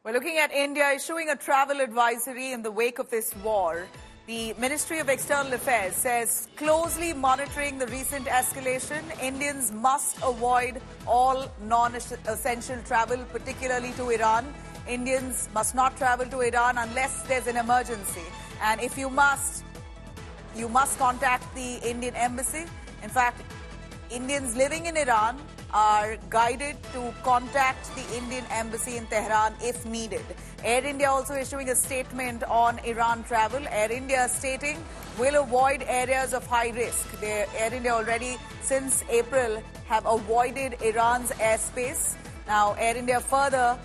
We're looking at India issuing a travel advisory in the wake of this war. The Ministry of External Affairs says, closely monitoring the recent escalation, Indians must avoid all non-essential travel, particularly to Iran. Indians must not travel to Iran unless there's an emergency. And if you must contact the Indian embassy. In fact, Indians living in Iran are guided to contact the Indian embassy in Tehran if needed. Air India also issuing a statement on Iran travel. Air India stating will avoid areas of high risk. Air India already since April have avoided Iran's airspace. Now Air India further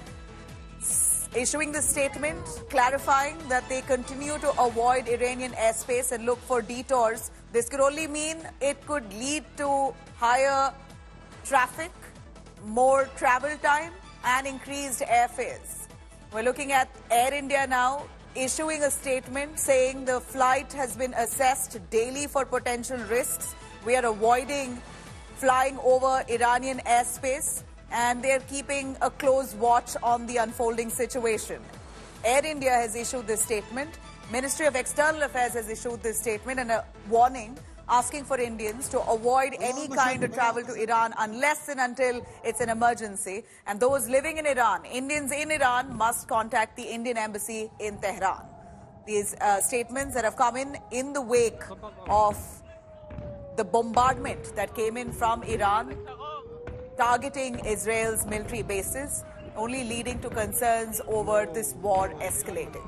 issuing the statement clarifying that they continue to avoid Iranian airspace and look for detours. This could only mean it could lead to higher traffic, more travel time and increased airfares. We're looking at Air India now issuing a statement saying the flight has been assessed daily for potential risks. We are avoiding flying over Iranian airspace and they're keeping a close watch on the unfolding situation. Air India has issued this statement. Ministry of External Affairs has issued this statement and a warning asking for Indians to avoid any kind of travel to Iran unless and until it's an emergency. And those living in Iran, Indians in Iran, must contact the Indian embassy in Tehran. These statements that have come in the wake of the bombardment that came in from Iran, targeting Israel's military bases, only leading to concerns over this war escalating.